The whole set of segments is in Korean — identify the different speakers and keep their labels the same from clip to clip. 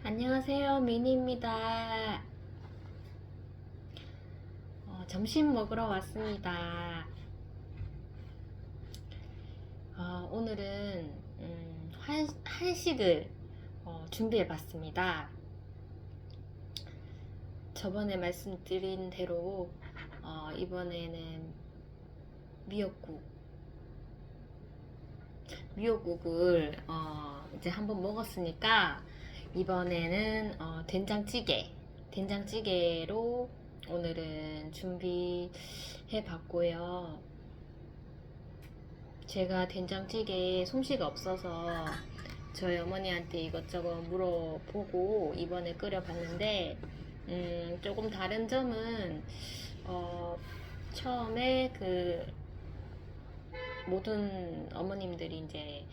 Speaker 1: 안녕하세요, 미니입니다. 점심 먹으러 왔습니다. 오늘은 한식을 준비해 봤습니다. 저번에 말씀드린 대로 이번에는 미역국, 미역국을 이제 한번 먹었으니까 이번에는 된장찌개로 오늘은 준비해 봤고요. 제가 된장찌개에 솜씨가 없어서 저희 어머니한테 이것저것 물어보고 이번에 끓여봤는데 조금 다른 점은 처음에 그 모든 어머님들이 이제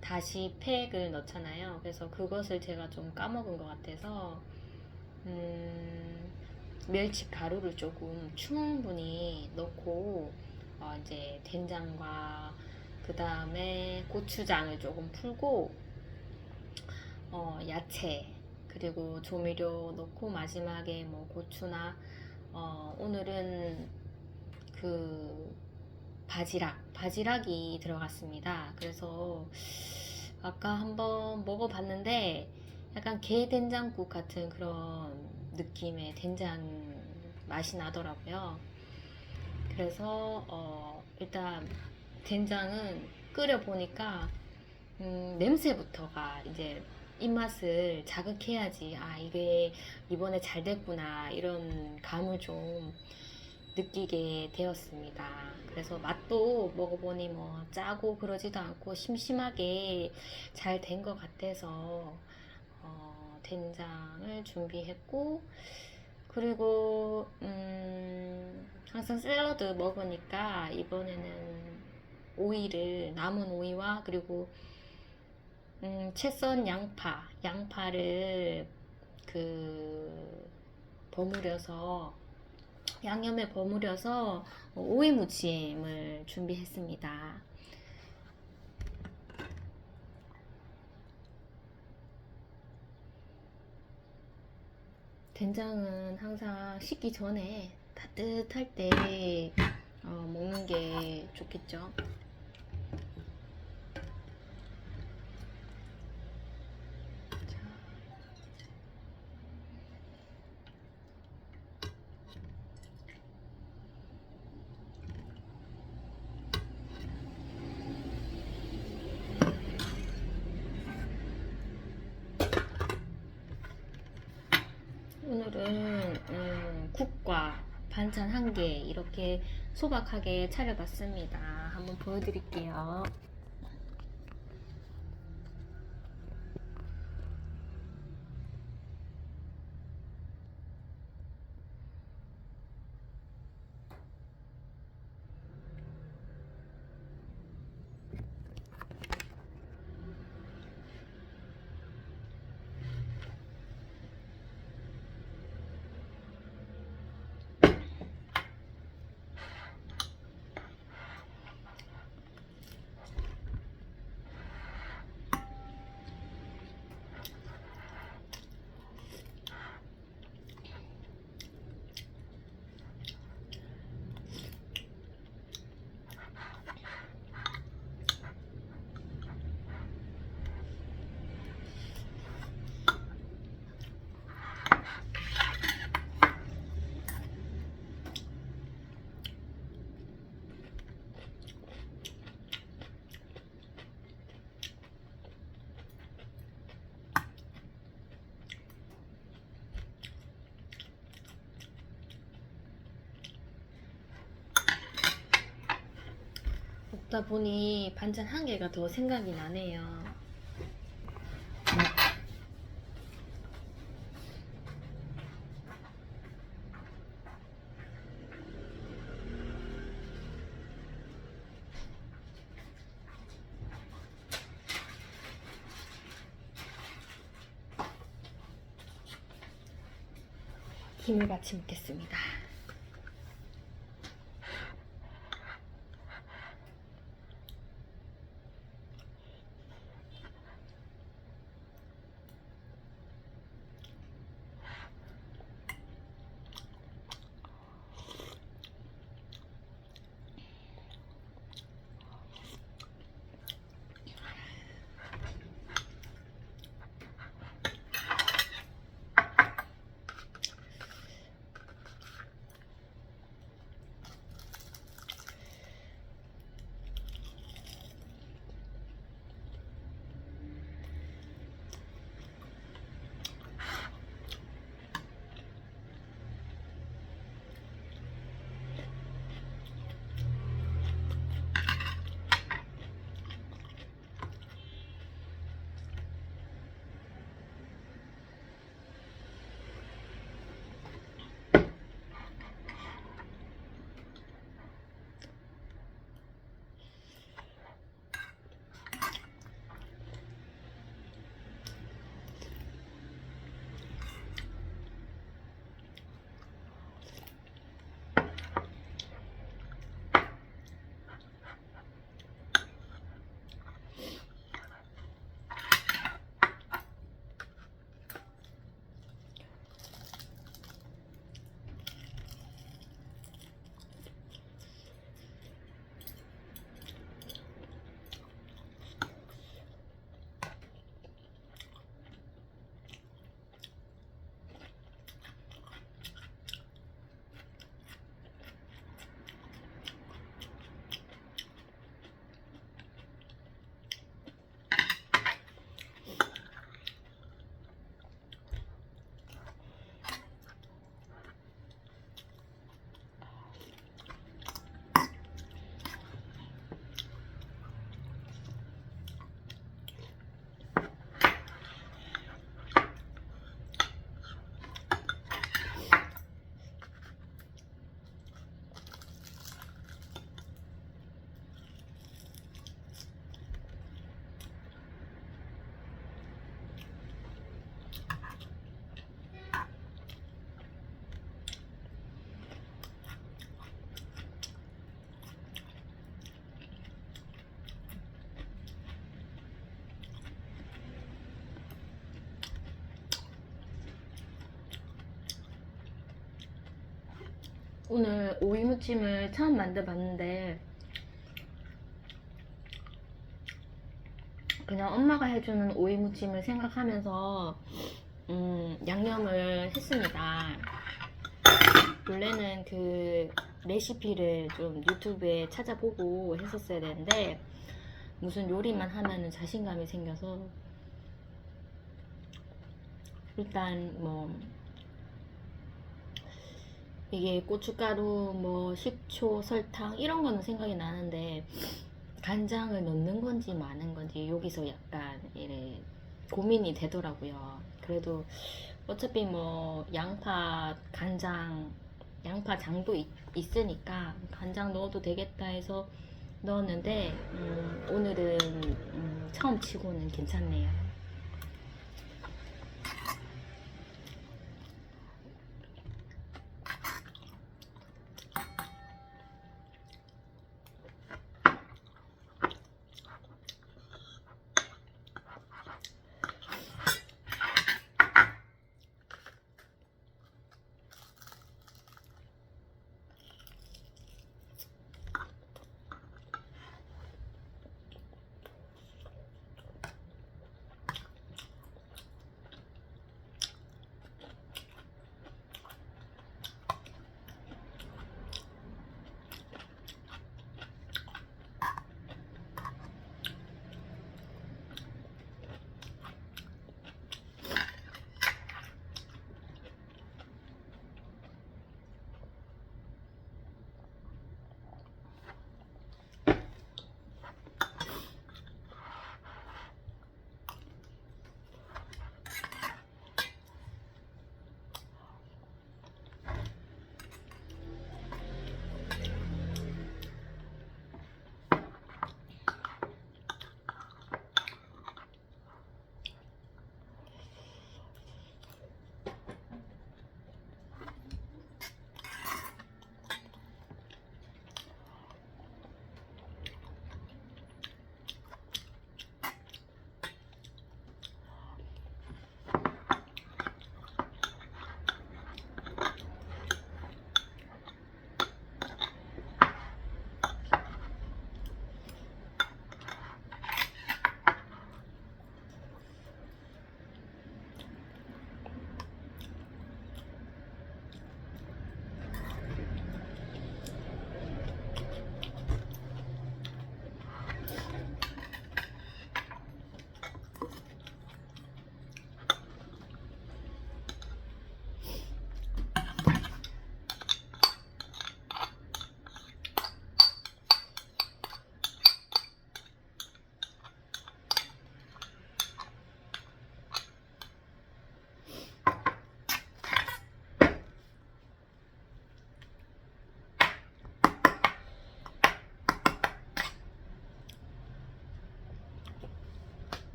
Speaker 1: 다시 팩을 넣잖아요. 그래서 그것을 제가 좀 까먹은 것 같아서 멸치 가루를 조금 충분히 넣고 이제 된장과 그 다음에 고추장을 조금 풀고 야채 그리고 조미료 넣고 마지막에 뭐 고추나 오늘은 그 바지락이 들어갔습니다. 그래서 아까 한번 먹어봤는데 약간 게 된장국 같은 그런 느낌의 된장 맛이 나더라고요. 그래서 일단 된장은 끓여 보니까 냄새부터가 이제 입맛을 자극해야지 이게 이번에 잘 됐구나 이런 감을 좀 느끼게 되었습니다. 그래서 맛도 먹어보니 뭐 짜고 그러지도 않고 심심하게 잘 된 것 같아서 된장을 준비했고, 그리고 항상 샐러드 먹으니까 이번에는 남은 오이와 그리고 채 썬 양파를 그 버무려서 양념에 버무려서 오이 무침을 준비했습니다. 된장은 항상 식기 전에 따뜻할 때 먹는 게 좋겠죠. 오늘은 국과 반찬 한 개 이렇게 소박하게 차려봤습니다. 한번 보여드릴게요. 먹다 보니 반찬 한 개가 더 생각이 나네요. 힘을 받치 먹겠습니다. 오늘 오이무침을 처음 만들어봤는데 그냥 엄마가 해주는 오이무침을 생각하면서 양념을 했습니다. 원래는 그 레시피를 좀 유튜브에 찾아보고 했었어야 되는데 무슨 요리만 하면은 자신감이 생겨서 일단 뭐 이게 고춧가루, 뭐 식초, 설탕 이런 거는 생각이 나는데 간장을 넣는 건지 마는 건지 여기서 약간 이래 고민이 되더라고요. 그래도 어차피 뭐 양파, 간장, 양파장도 있으니까 간장 넣어도 되겠다 해서 넣었는데 오늘은 처음 치고는 괜찮네요.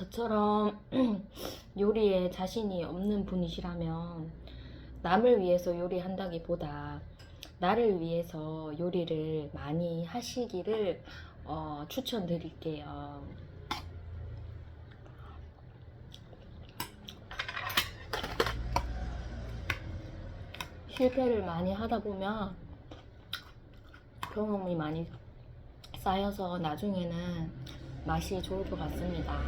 Speaker 1: 저처럼 요리에 자신이 없는 분이시라면 남을 위해서 요리한다기보다 나를 위해서 요리를 많이 하시기를 추천드릴게요. 실패를 많이 하다 보면 경험이 많이 쌓여서 나중에는 맛이 좋을 것 같습니다.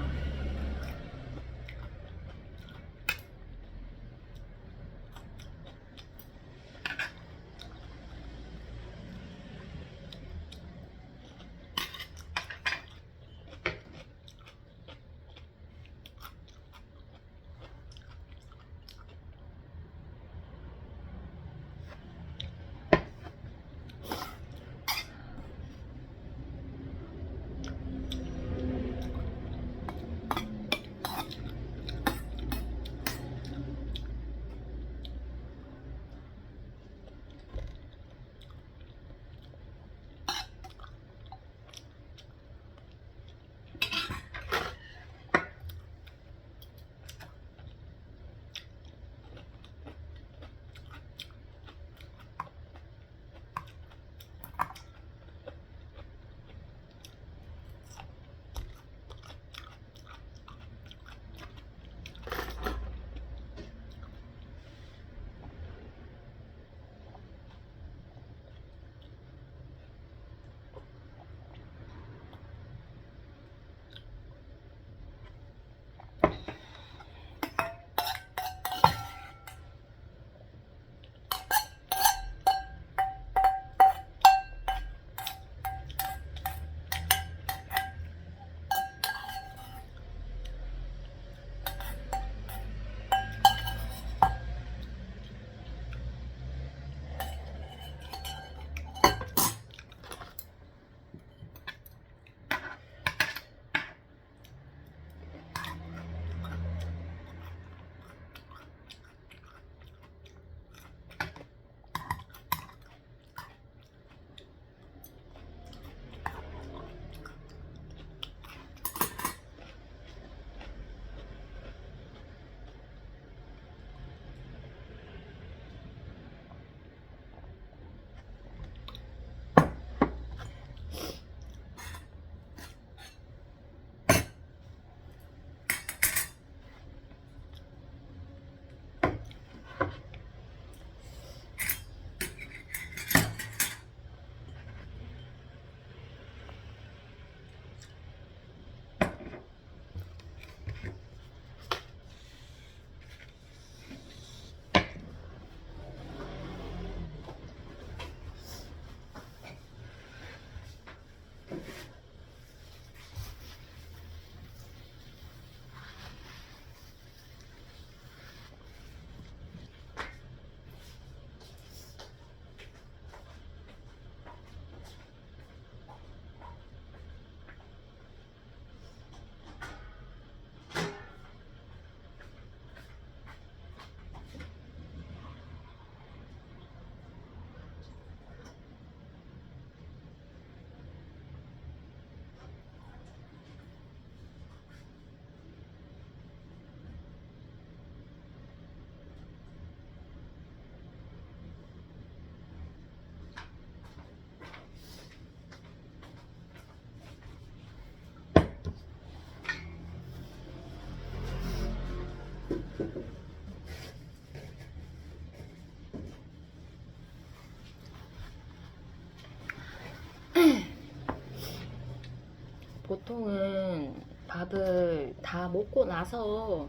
Speaker 1: 보통은 밥을 다 먹고 나서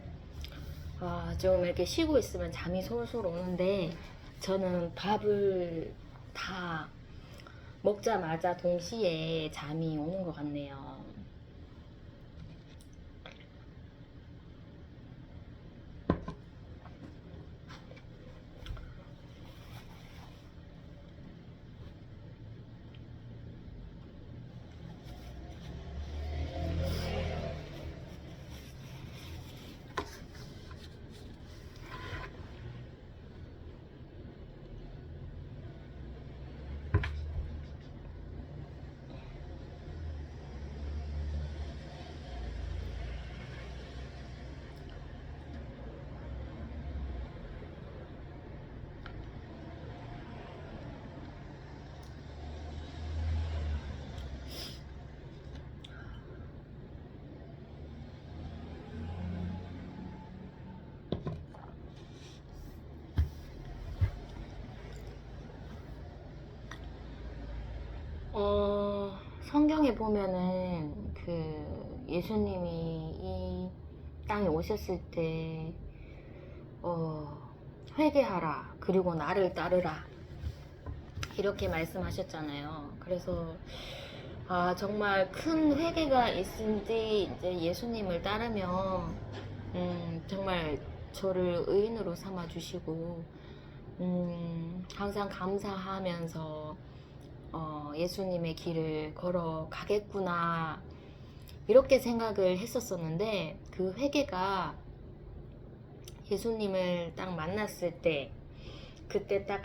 Speaker 1: 좀 이렇게 쉬고 있으면 잠이 솔솔 오는데 저는 밥을 다 먹자마자 동시에 잠이 오는 것 같네요. 성경에 보면은 그 예수님이 이 땅에 오셨을 때 회개하라 그리고 나를 따르라 이렇게 말씀하셨잖아요. 그래서 정말 큰 회개가 있은지 이제 예수님을 따르면 정말 저를 의인으로 삼아 주시고 항상 감사하면서 예수님의 길을 걸어가겠구나 이렇게 생각을 했었었는데 그 회개가 예수님을 딱 만났을 때 그때 딱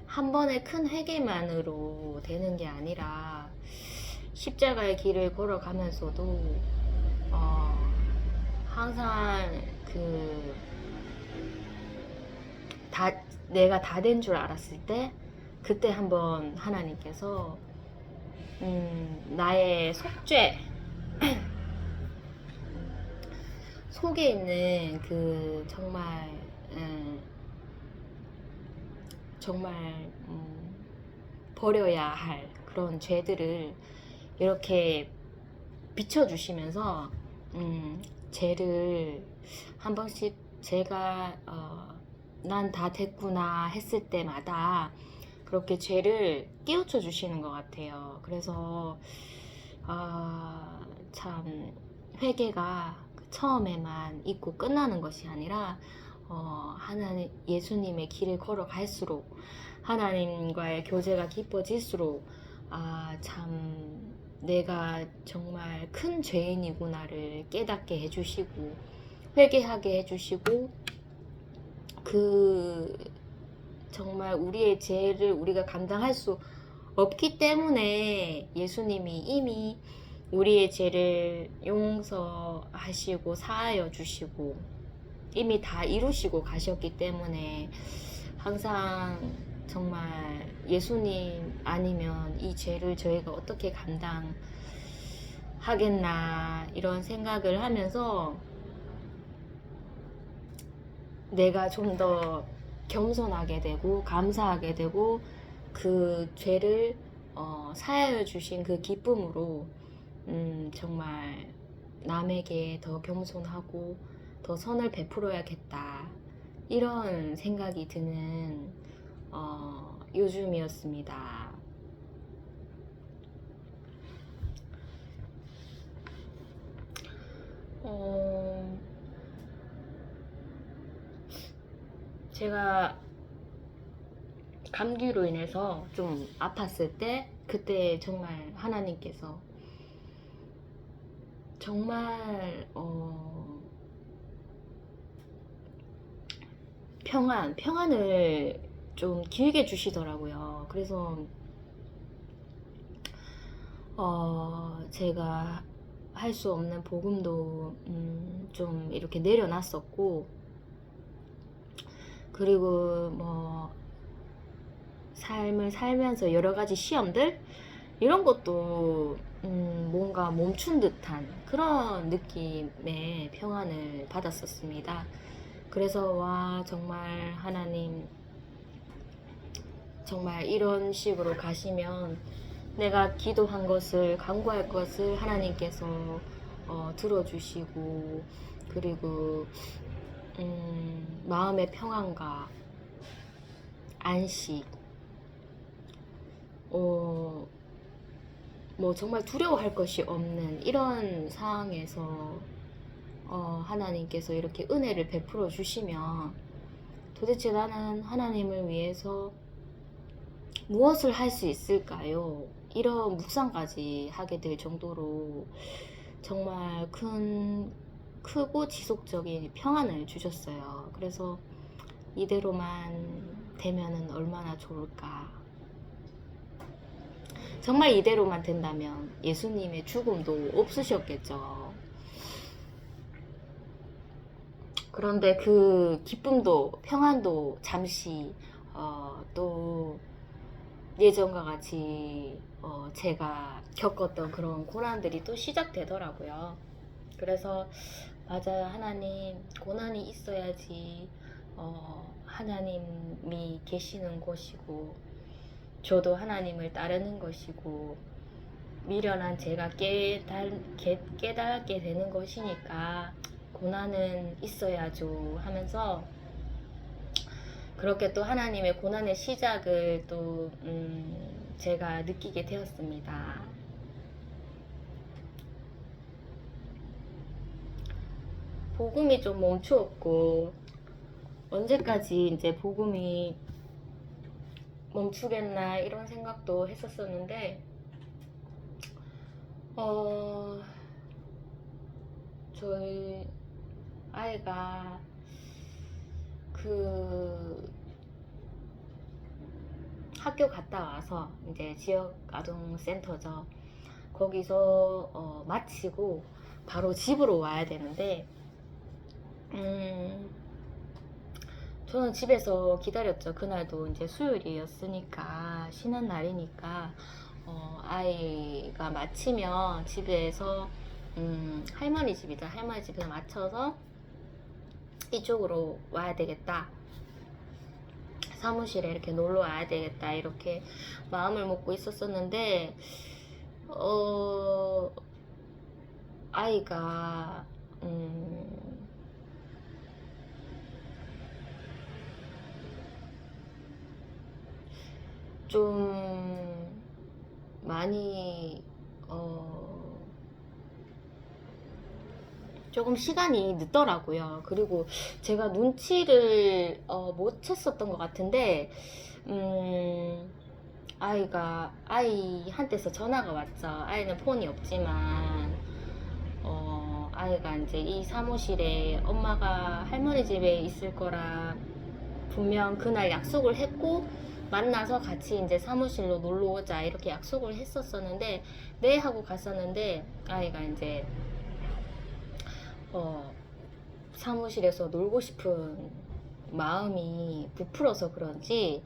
Speaker 1: 한 번의 큰 회개만으로 되는 게 아니라 십자가의 길을 걸어가면서도 항상 내가 다 된 줄 알았을 때 그때 한번 하나님께서 나의 속죄 속에 있는 그 정말 버려야 할 그런 죄들을 이렇게 비춰주시면서 죄를 한 번씩 제가 난 다 됐구나 했을 때마다 그렇게 죄를 깨우쳐 주시는 것 같아요. 그래서 참 회개가 처음에만 있고 끝나는 것이 아니라 하나님 예수님의 길을 걸어갈수록 하나님과의 교제가 깊어질수록 참 내가 정말 큰 죄인이구나를 깨닫게 해주시고 회개하게 해주시고 정말 우리의 죄를 우리가 감당할 수 없기 때문에 예수님이 이미 우리의 죄를 용서하시고 사하여 주시고 이미 다 이루시고 가셨기 때문에 항상 정말 예수님 아니면 이 죄를 저희가 어떻게 감당하겠나 이런 생각을 하면서 내가 좀 더 겸손하게 되고 감사하게 되고 그 죄를 사하여 주신 그 기쁨으로 정말 남에게 더 겸손하고 더 선을 베풀어야겠다 이런 생각이 드는 요즘이었습니다. 제가 감기로 인해서 좀 아팠을 때 그때 정말 하나님께서 정말 평안을 좀 길게 주시더라고요. 그래서 제가 할 수 없는 복음도 좀 이렇게 내려놨었고 그리고 뭐 삶을 살면서 여러 가지 시험들 이런 것도 뭔가 멈춘 듯한 그런 느낌의 평안을 받았었습니다. 그래서 와 정말 하나님 정말 이런 식으로 가시면 내가 기도한 것을, 간구할 것을 하나님께서 들어주시고, 그리고 마음의 평안과 안식, 뭐 정말 두려워할 것이 없는 이런 상황에서 하나님께서 이렇게 은혜를 베풀어 주시면 도대체 나는 하나님을 위해서 무엇을 할 수 있을까요? 이런 묵상까지 하게 될 정도로 정말 크고 지속적인 평안을 주셨어요. 그래서 이대로만 되면은 얼마나 좋을까. 정말 이대로만 된다면 예수님의 죽음도 없으셨겠죠. 그런데 그 기쁨도 평안도 잠시 또 예전과 같이 제가 겪었던 그런 고난들이 또 시작되더라고요. 그래서 맞아요. 하나님, 고난이 있어야지 하나님이 계시는 곳이고 저도 하나님을 따르는 것이고 미련한 제가 깨닫게 되는 것이니까 고난은 있어야죠 하면서 그렇게 또 하나님의 고난의 시작을 또 제가 느끼게 되었습니다. 복음이 좀 멈추었고 언제까지 이제 복음이 멈추겠나 이런 생각도 했었었는데 저희 아이가 그 학교 갔다 와서 이제 지역 아동센터죠. 거기서 마치고 바로 집으로 와야 되는데 저는 집에서 기다렸죠. 그날도 이제 수요일이었으니까 쉬는 날이니까 아이가 마치면 집에서 할머니 집이죠. 할머니 집에 맞춰서 이쪽으로 와야 되겠다. 사무실에 이렇게 놀러 와야 되겠다. 이렇게 마음을 먹고 있었었는데 아이가 좀 많이 조금 시간이 늦더라고요. 그리고 제가 눈치를 못 챘었던 것 같은데 아이한테서 전화가 왔죠. 아이는 폰이 없지만 아이가 이제 이 사무실에 엄마가 할머니 집에 있을 거라 분명 그날 약속을 했고 만나서 같이 이제 사무실로 놀러 오자 이렇게 약속을 했었었는데 네 하고 갔었는데 아이가 이제 사무실에서 놀고 싶은 마음이 부풀어서 그런지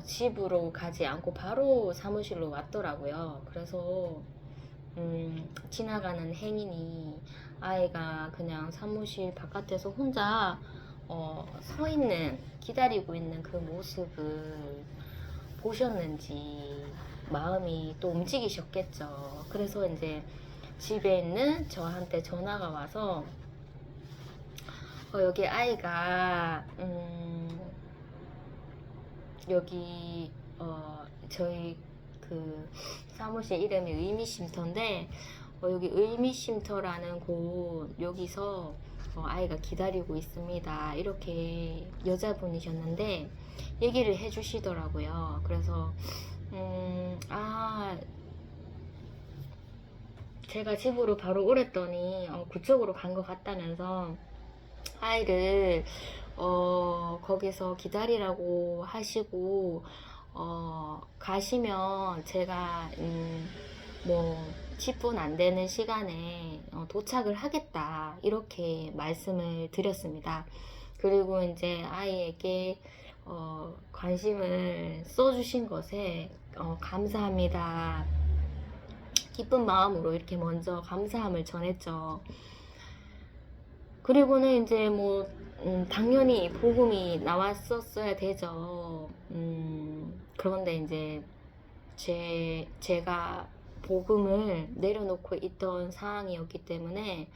Speaker 1: 집으로 가지 않고 바로 사무실로 왔더라고요. 그래서 지나가는 행인이 아이가 그냥 사무실 바깥에서 혼자 서 있는 기다리고 있는 그 모습을 보셨는지 마음이 또 움직이셨겠죠. 그래서 이제 집에 있는 저한테 전화가 와서 여기 아이가 여기 저희 그 사무실 이름이 의미쉼터인데 여기 의미쉼터라는 곳 여기서 아이가 기다리고 있습니다. 이렇게 여자분이셨는데 얘기를 해주시더라고요. 그래서 제가 집으로 바로 오랬더니 그쪽으로 간 것 같다면서 아이를 거기서 기다리라고 하시고 가시면 제가 뭐 10분 안 되는 시간에 도착을 하겠다 이렇게 말씀을 드렸습니다. 그리고 이제 아이에게 관심을 써주신 것에 감사합니다. 기쁜 마음으로 이렇게 먼저 감사함을 전했죠. 그리고는 이제 뭐 당연히 복음이 나왔었어야 되죠. 그런데 이제 제가 복음을 내려놓고 있던 상황이었기 때문에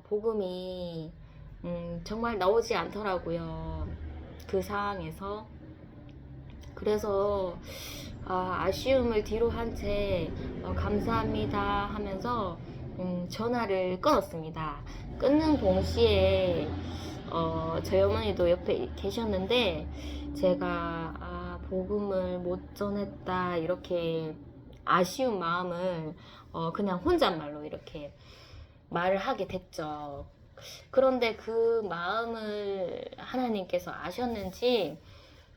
Speaker 1: 복음이 정말 나오지 않더라고요. 그 상황에서. 그래서 아쉬움을 뒤로 한 채 감사합니다 하면서 전화를 끊었습니다. 끊는 동시에 저희 어머니도 옆에 계셨는데 제가 복음을 못 전했다 이렇게 아쉬운 마음을 그냥 혼잣말로 이렇게 말을 하게 됐죠. 그런데 그 마음을 하나님께서 아셨는지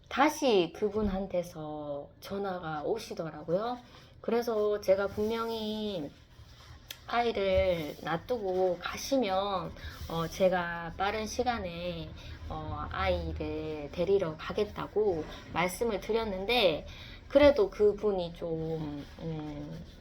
Speaker 1: 다시 그분한테서 전화가 오시더라고요. 그래서 제가 분명히 아이를 놔두고 가시면 제가 빠른 시간에 아이를 데리러 가겠다고 말씀을 드렸는데 그래도 그분이 좀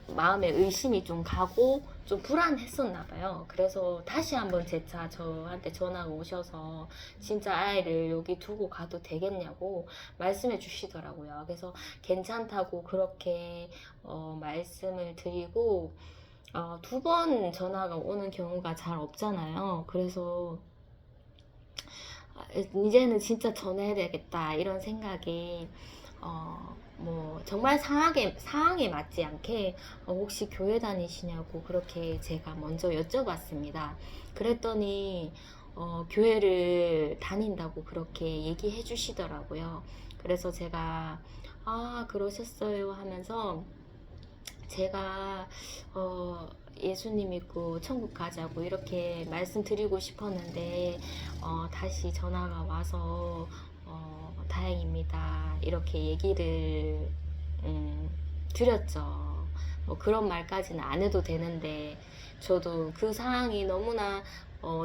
Speaker 1: 마음에 의심이 좀 가고 좀 불안했었나 봐요. 그래서 다시 한번 재차 저한테 전화가 오셔서 진짜 아이를 여기 두고 가도 되겠냐고 말씀해 주시더라고요. 그래서 괜찮다고 그렇게 말씀을 드리고 2번 전화가 오는 경우가 잘 없잖아요. 그래서 이제는 진짜 전해야 되겠다 이런 생각이 뭐 정말 상황에 맞지 않게 혹시 교회 다니시냐고 그렇게 제가 먼저 여쭤봤습니다. 그랬더니 교회를 다닌다고 그렇게 얘기해 주시더라고요. 그래서 제가 그러셨어요 하면서 제가 예수님 믿고 천국 가자고 이렇게 말씀드리고 싶었는데 다시 전화가 와서 다행입니다 이렇게 얘기를 드렸죠. 뭐 그런 말까지는 안 해도 되는데 저도 그 상황이 너무나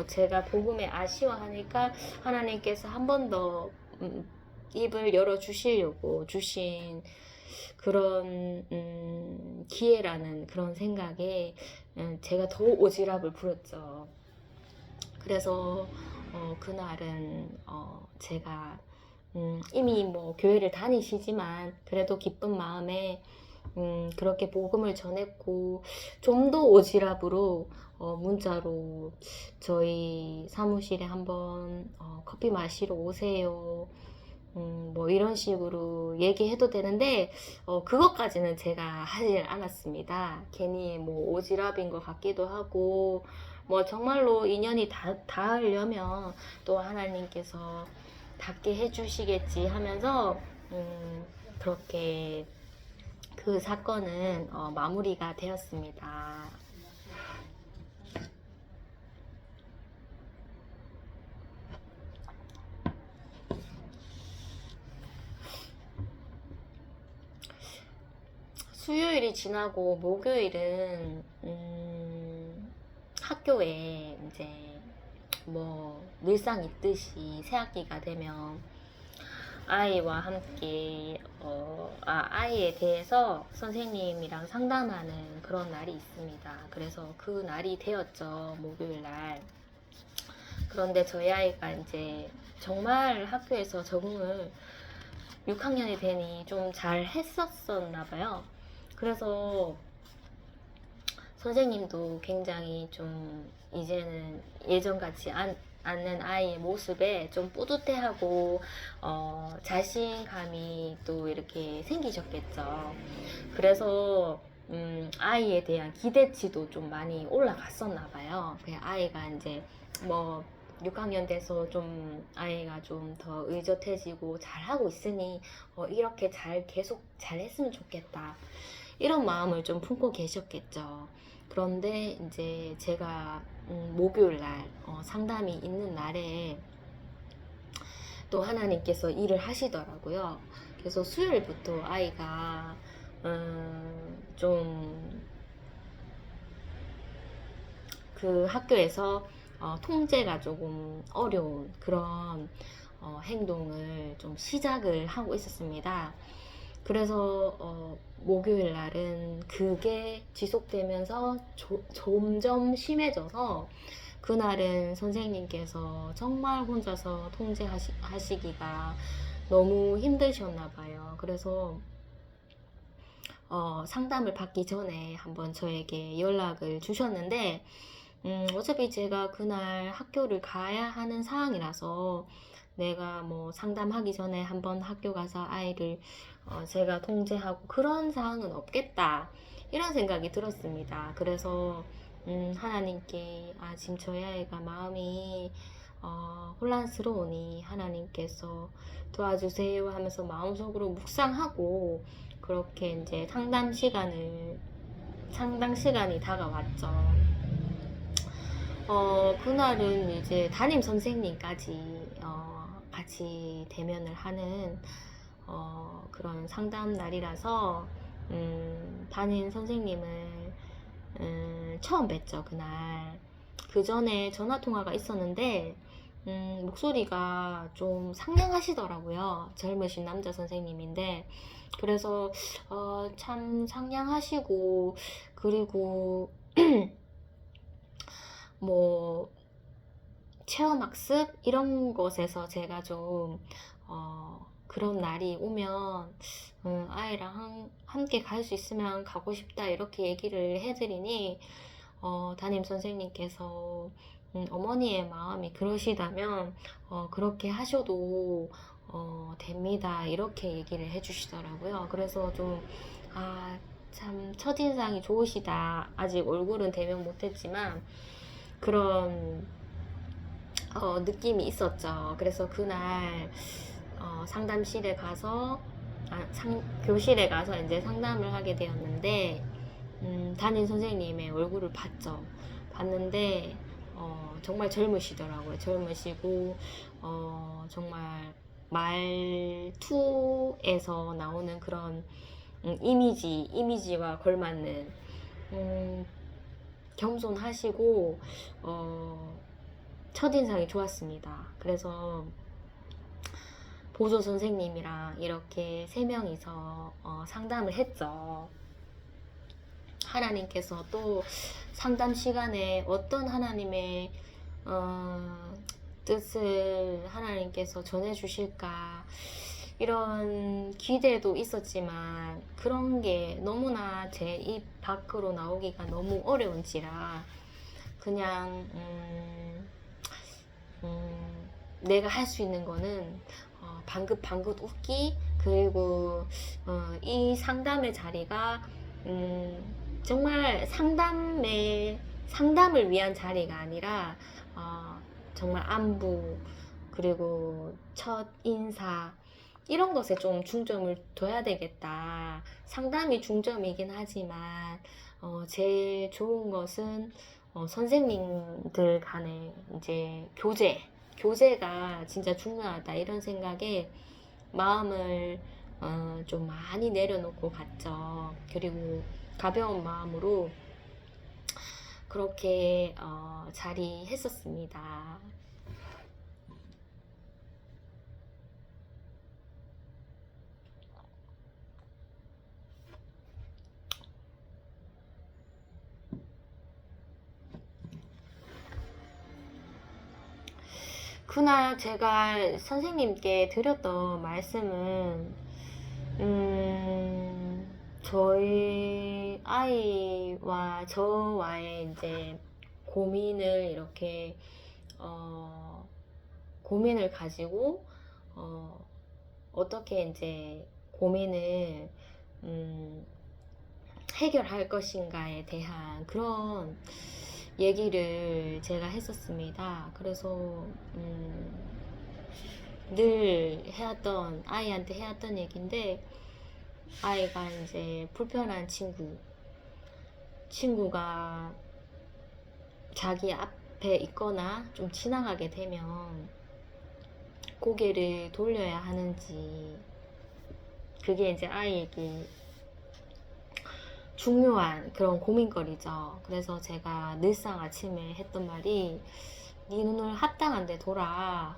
Speaker 1: 제가 복음에 아쉬워하니까 하나님께서 한 번 더 입을 열어 주시려고 주신 그런 기회라는 그런 생각에 제가 더 오지랖을 부렸죠. 그래서 그날은 제가 이미 뭐 교회를 다니시지만 그래도 기쁜 마음에 그렇게 복음을 전했고 좀 더 오지랖으로 문자로 저희 사무실에 한번 커피 마시러 오세요. 뭐 이런 식으로 얘기해도 되는데 그것까지는 제가 하질 않았습니다. 괜히 뭐 오지랖인 것 같기도 하고 뭐 정말로 인연이 닿으려면 또 하나님께서 닿게 해주시겠지 하면서 그렇게 그 사건은 마무리가 되었습니다. 수요일이 지나고 목요일은 학교에 이제 뭐 늘상 있듯이 새학기가 되면 아이와 함께 아이에 대해서 선생님이랑 상담하는 그런 날이 있습니다. 그래서 그 날이 되었죠, 목요일 날. 그런데 저희 아이가 이제 정말 학교에서 적응을 6학년이 되니 좀 잘 했었었나 봐요. 그래서 선생님도 굉장히 좀 이제는 예전 같지 않는 아이의 모습에 좀 뿌듯해하고 자신감이 또 이렇게 생기셨겠죠. 그래서 아이에 대한 기대치도 좀 많이 올라갔었나 봐요. 그 아이가 이제 뭐 6학년 돼서 좀 아이가 좀 더 의젓해지고 잘하고 있으니 이렇게 계속 잘했으면 좋겠다 이런 마음을 좀 품고 계셨겠죠. 그런데 이제 제가 목요일 날 상담이 있는 날에 또 하나님께서 일을 하시더라고요. 그래서 수요일부터 아이가 좀 그 학교에서 통제가 조금 어려운 그런 행동을 좀 시작을 하고 있었습니다. 그래서 목요일 날은 그게 지속되면서 점점 심해져서 그날은 선생님께서 정말 혼자서 통제하시기가 너무 힘드셨나 봐요. 그래서 상담을 받기 전에 한번 저에게 연락을 주셨는데, 어차피 제가 그날 학교를 가야 하는 상황이라서 내가 뭐 상담하기 전에 한번 학교 가서 아이를 제가 통제하고 그런 상황은 없겠다. 이런 생각이 들었습니다. 그래서 하나님께 지금 저희 아이가 마음이 혼란스러우니 하나님께서 도와주세요 하면서 마음속으로 묵상하고 그렇게 이제 상당 시간이 다가왔죠. 그날은 이제 담임 선생님까지 같이 대면을 하는 그런 상담 날이라서 담임 선생님을 처음 뵀죠. 그날. 그 전에 전화 통화가 있었는데 목소리가 좀 상냥하시더라고요. 젊으신 남자 선생님인데, 그래서 참 상냥하시고, 그리고 뭐 체험학습 이런 것에서 제가 좀 그런 날이 오면 아이랑 함께 갈 수 있으면 가고 싶다 이렇게 얘기를 해드리니 담임 선생님께서 어머니의 마음이 그러시다면 그렇게 하셔도 됩니다 이렇게 얘기를 해주시더라고요. 그래서 좀 참 첫인상이 좋으시다. 아직 얼굴은 대면 못했지만 그런 느낌이 있었죠. 그래서 그날 상담실에 가서 교실에 가서 이제 상담을 하게 되었는데 담임 선생님의 얼굴을 봤는데 정말 젊으시더라고요. 젊으시고 정말 말투에서 나오는 그런 이미지와 걸맞는 겸손하시고 첫인상이 좋았습니다. 그래서 보조 선생님이랑 이렇게 3명이서 상담을 했죠. 하나님께서 또 상담 시간에 어떤 하나님의 뜻을 하나님께서 전해주실까 이런 기대도 있었지만 그런 게 너무나 제 입 밖으로 나오기가 너무 어려운지라 그냥 내가 할 수 있는 거는 방긋방긋 웃기, 그리고 이 상담의 자리가 정말 상담을 위한 자리가 아니라 정말 안부, 그리고 첫 인사 이런 것에 좀 중점을 둬야 되겠다. 상담이 중점이긴 하지만 제일 좋은 것은 선생님들 간의 이제 교제가 진짜 중요하다 이런 생각에 마음을 좀 많이 내려놓고 갔죠. 그리고 가벼운 마음으로 그렇게 자리했었습니다. 그날 제가 선생님께 드렸던 말씀은 저희 아이와 저와의 이제 고민을 이렇게 고민을 가지고 어떻게 이제 고민을 해결할 것인가에 대한 그런 얘기를 제가 했었습니다. 그래서 늘 아이한테 해왔던 얘기인데, 아이가 이제 불편한 친구가 자기 앞에 있거나 좀 지나가게 되면 고개를 돌려야 하는지, 그게 이제 아이에게 중요한 그런 고민거리죠. 그래서 제가 늘상 아침에 했던 말이, 네 눈을 합당한 데 둬라.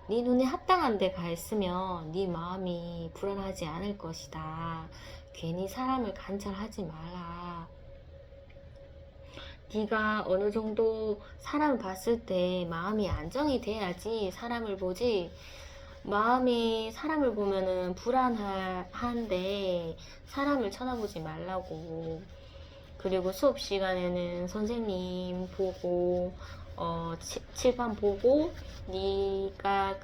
Speaker 1: 네 눈이 합당한 데 가 있으면 네 마음이 불안하지 않을 것이다. 괜히 사람을 관찰하지 마라. 네가 어느 정도 사람을 봤을 때 마음이 안정이 돼야지 사람을 보지. 마음이 사람을 보면은 불안한데 사람을 쳐다보지 말라고. 그리고 수업 시간에는 선생님 보고 칠판 보고 네가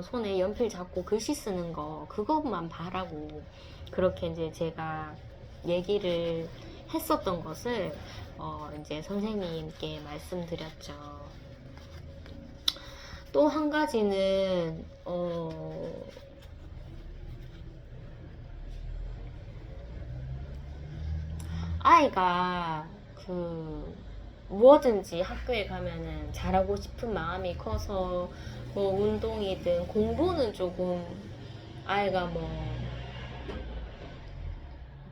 Speaker 1: 손에 연필 잡고 글씨 쓰는 거 그것만 봐라고. 그렇게 이제 제가 얘기를 했었던 것을 이제 선생님께 말씀드렸죠. 또 한 가지는 아이가 뭐든지 학교에 가면은 잘하고 싶은 마음이 커서 뭐 운동이든 공부는 조금 아이가 뭐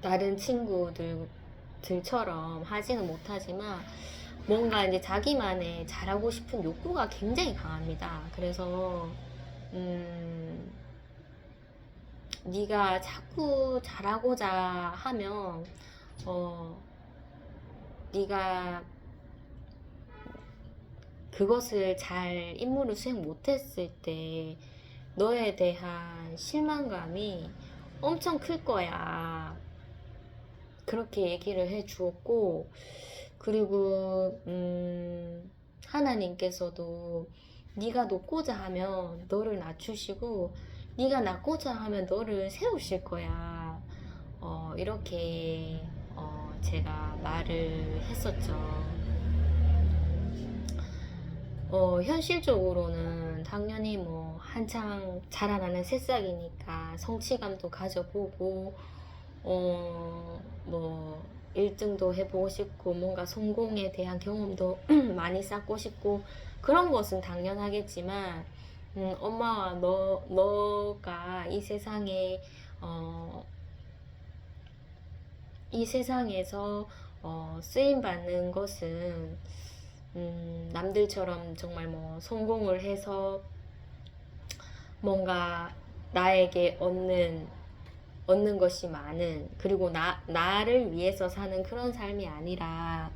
Speaker 1: 다른 친구들처럼 하지는 못하지만 뭔가 이제 자기만의 잘하고 싶은 욕구가 굉장히 강합니다. 그래서 네가 자꾸 잘하고자 하면 네가 그것을 잘 임무를 수행 못했을 때 너에 대한 실망감이 엄청 클 거야. 그렇게 얘기를 해 주었고, 그리고 하나님께서도 네가 높고자 하면 너를 낮추시고 네가 낮고자 하면 너를 세우실 거야. 이렇게 제가 말을 했었죠. 현실적으로는 당연히 뭐 한창 자라나는 새싹이니까 성취감도 가져보고 뭐 1등도 해보고 싶고 뭔가 성공에 대한 경험도 많이 쌓고 싶고 그런 것은 당연하겠지만 엄마와 너가 이 세상에서 쓰임 받는 것은 남들처럼 정말 뭐 성공을 해서 뭔가 나에게 얻는 것이 많은, 그리고 나를 위해서 사는 그런 삶이 아니라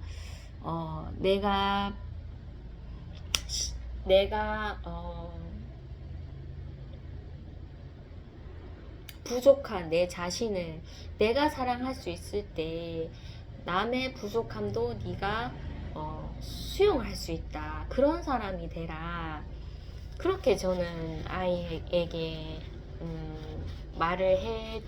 Speaker 1: 내가 부족한 내 자신을 내가 사랑할 수 있을 때 남의 부족함도 네가 수용할 수 있다. 그런 사람이 되라. 그렇게 저는 아이에게 말을 해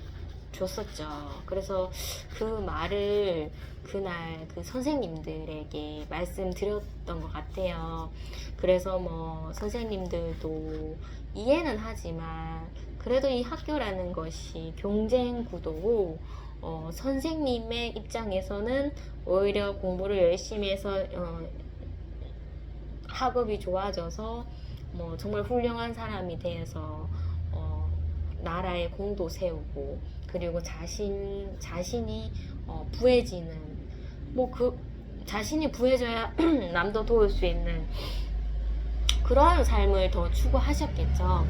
Speaker 1: 줬었죠. 그래서 그 말을 그날 그 선생님들에게 말씀드렸던 것 같아요. 그래서 뭐 선생님들도 이해는 하지만 그래도 이 학교라는 것이 경쟁 구도고 선생님의 입장에서는 오히려 공부를 열심히 해서 학업이 좋아져서 뭐 정말 훌륭한 사람이 되어서 나라의 공도 세우고 그리고 자신이 부해지는 뭐 자신이 부해져야 남도 도울 수 있는 그러한 삶을 더 추구하셨겠죠.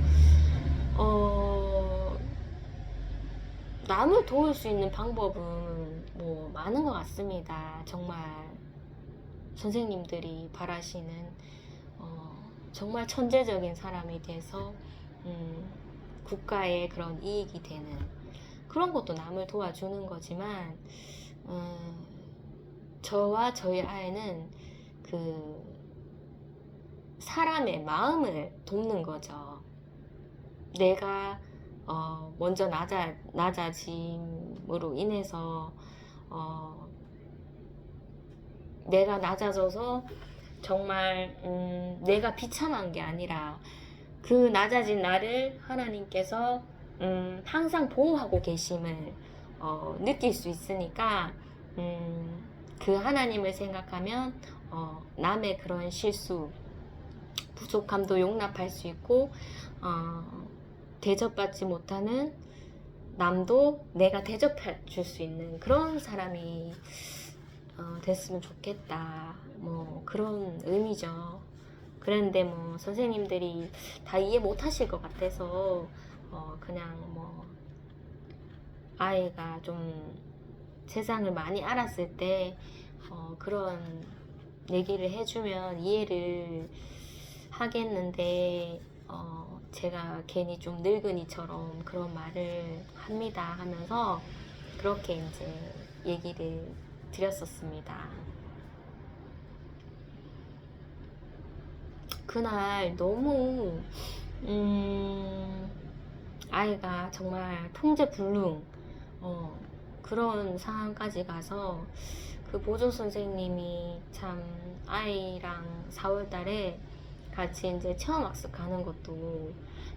Speaker 1: 남을 도울 수 있는 방법은 뭐 많은 것 같습니다. 정말 선생님들이 바라시는 정말 천재적인 사람이 돼서 국가에 그런 이익이 되는 그런 것도 남을 도와주는 거지만 저와 저희 아이는 그 사람의 마음을 돕는 거죠. 내가 먼저 낮아짐으로 인해서 내가 낮아져서 정말 내가 비참한 게 아니라 그 낮아진 나를 하나님께서 항상 보호하고 계심을 느낄 수 있으니까 그 하나님을 생각하면 남의 그런 실수, 부족함도 용납할 수 있고 대접받지 못하는 남도 내가 대접해 줄 수 있는 그런 사람이 됐으면 좋겠다. 뭐 그런 의미죠. 그런데 뭐 선생님들이 다 이해 못 하실 것 같아서 그냥 뭐 아이가 좀 세상을 많이 알았을 때 그런 얘기를 해주면 이해를 하겠는데 제가 괜히 좀 늙은이처럼 그런 말을 합니다 하면서 그렇게 이제 얘기를 드렸었습니다. 그날 너무 아이가 정말 통제불능 그런 상황까지 가서 그 보조 선생님이 참 아이랑 4월 달에 같이 이제 체험학습 가는 것도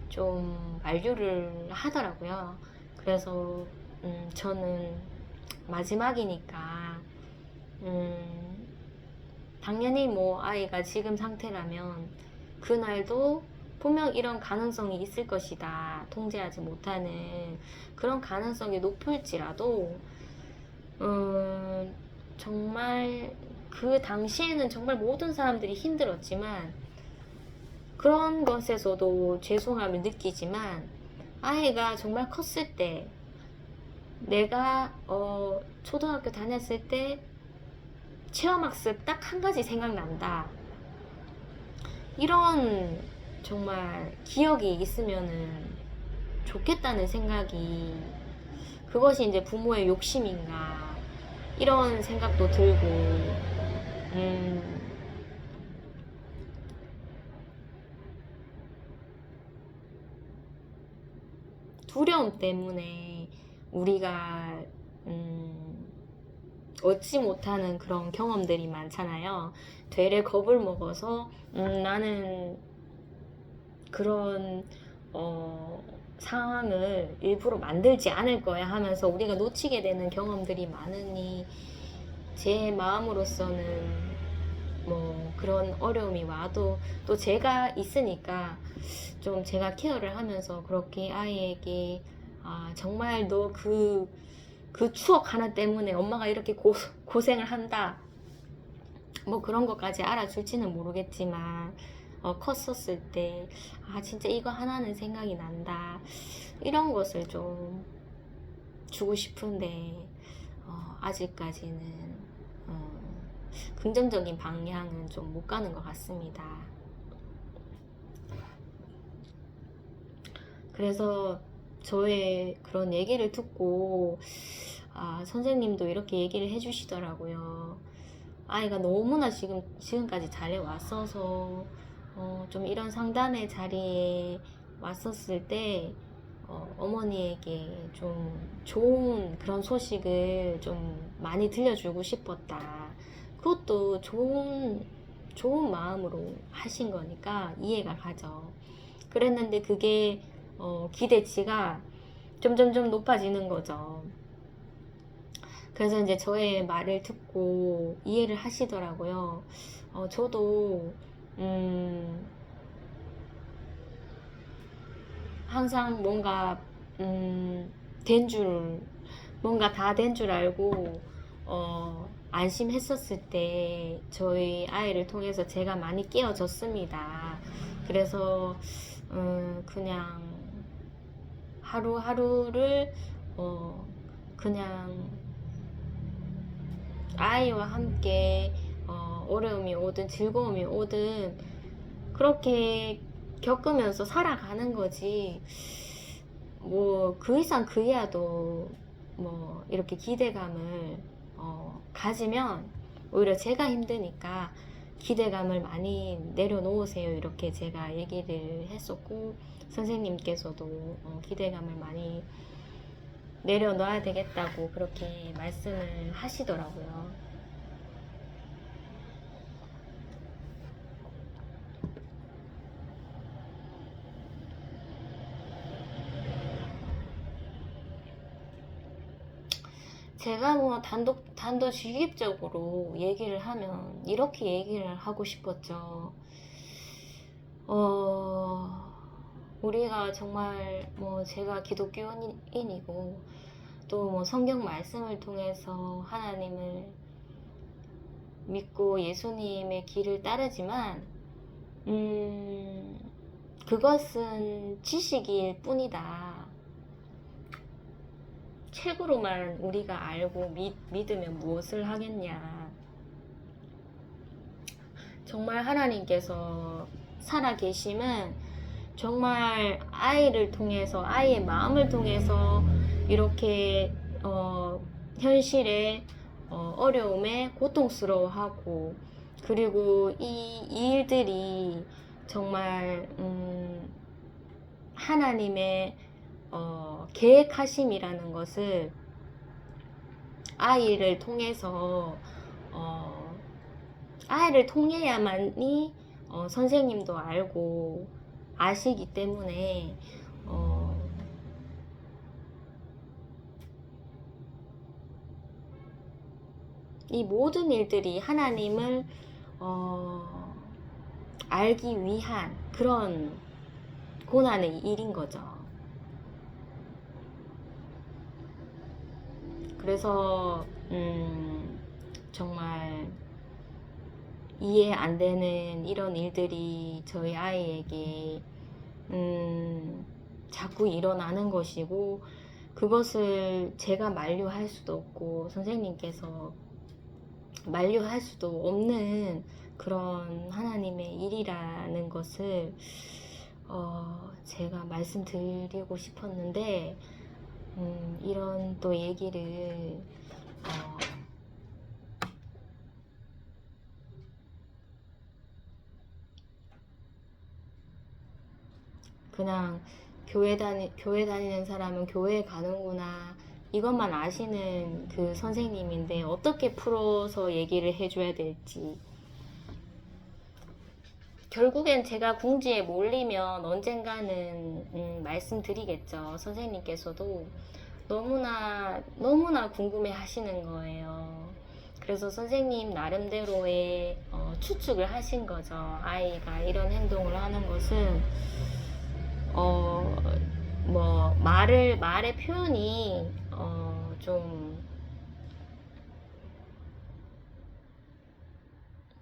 Speaker 1: 좀 만류를 하더라고요. 그래서 저는 마지막이니까 당연히 뭐 아이가 지금 상태라면 그날도 분명 이런 가능성이 있을 것이다. 통제하지 못하는 그런 가능성이 높을지라도 정말 그 당시에는 정말 모든 사람들이 힘들었지만 그런 것에서도 죄송함을 느끼지만 아이가 정말 컸을 때 내가 초등학교 다녔을 때 체험학습 딱 한 가지 생각난다. 이런 정말 기억이 있으면은 좋겠다는 생각이 그것이 이제 부모의 욕심인가 이런 생각도 들고 두려움 때문에 우리가 얻지 못하는 그런 경험들이 많잖아요. 되레 겁을 먹어서 나는 그런 상황을 일부러 만들지 않을 거야 하면서 우리가 놓치게 되는 경험들이 많으니 제 마음으로서는 뭐 그런 어려움이 와도 또 제가 있으니까 좀 제가 케어를 하면서 그렇게 아이에게 정말 너 그 추억 하나 때문에 엄마가 이렇게 고생을 한다 뭐 그런 것까지 알아줄지는 모르겠지만 컸었을 때 진짜 이거 하나는 생각이 난다 이런 것을 좀 주고 싶은데 아직까지는 긍정적인 방향은 좀 못 가는 것 같습니다. 그래서 저의 그런 얘기를 듣고 선생님도 이렇게 얘기를 해주시더라고요. 아이가 너무나 지금까지 잘해왔어서 좀 이런 상담의 자리에 왔었을 때 어머니에게 좀 좋은 그런 소식을 좀 많이 들려주고 싶었다. 그것도 좋은 마음으로 하신 거니까 이해가 가죠. 그랬는데 그게 기대치가 점점점 높아지는 거죠. 그래서 이제 저의 말을 듣고 이해를 하시더라고요. 저도 항상 뭔가 뭔가 다 된 줄 알고 안심했었을 때 저희 아이를 통해서 제가 많이 깨어졌습니다. 그래서 그냥 하루하루를 그냥 아이와 함께 어려움이 오든 즐거움이 오든 그렇게 겪으면서 살아가는 거지 뭐 그 이상 그 이하도 뭐 이렇게 기대감을 가지면 오히려 제가 힘드니까 기대감을 많이 내려놓으세요 이렇게 제가 얘기를 했었고 선생님께서도 기대감을 많이 내려놔야 되겠다고 그렇게 말씀을 하시더라고요. 제가 뭐 단도직입적으로 얘기를 하면 이렇게 얘기를 하고 싶었죠. 우리가 정말 뭐 제가 기독교인이고 또 뭐 성경 말씀을 통해서 하나님을 믿고 예수님의 길을 따르지만 그것은 지식일 뿐이다. 책으로만 우리가 알고 믿으면 무엇을 하겠냐. 정말 하나님께서 살아계심은 정말 아이를 통해서, 아이의 마음을 통해서 이렇게 현실에 어려움에 고통스러워하고, 그리고 이 일들이 정말 하나님의 계획하심이라는 것을 아이를 통해서 아이를 통해야만이 선생님도 알고 아시기 때문에 이 모든 일들이 하나님을 알기 위한 그런 고난의 일인 거죠. 그래서 정말 이해 안 되는 이런 일들이 저희 아이에게 자꾸 일어나는 것이고, 그것을 제가 만류할 수도 없고 선생님께서 만류할 수도 없는 그런 하나님의 일이라는 것을 제가 말씀드리고 싶었는데, 이런 또 얘기를 그냥 교회 다니는 사람은 교회에 가는구나, 이것만 아시는 그 선생님인데 어떻게 풀어서 얘기를 해줘야 될지. 결국엔 제가 궁지에 몰리면 언젠가는 말씀드리겠죠. 선생님께서도 너무나 궁금해 하시는 거예요. 그래서 선생님 나름대로의 추측을 하신 거죠. 아이가 이런 행동을 하는 것은 뭐 말의 표현이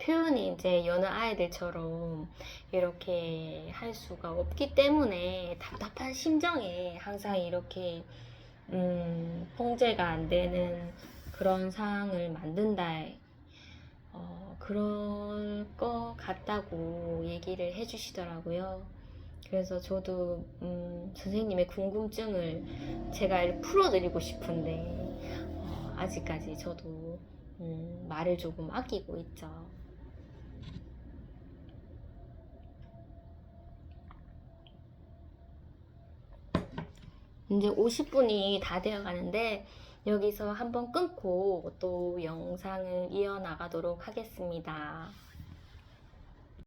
Speaker 1: 표현이 이제 여느 아이들처럼 이렇게 할 수가 없기 때문에 답답한 심정에 항상 이렇게 통제가 안 되는 그런 상황을 만든다, 그럴 것 같다고 얘기를 해주시더라고요. 그래서 저도 선생님의 궁금증을 제가 풀어드리고 싶은데 아직까지 저도 말을 조금 아끼고 있죠. 이제 50분이 다 되어 가는데 여기서 한번 끊고 또 영상을 이어나가도록 하겠습니다.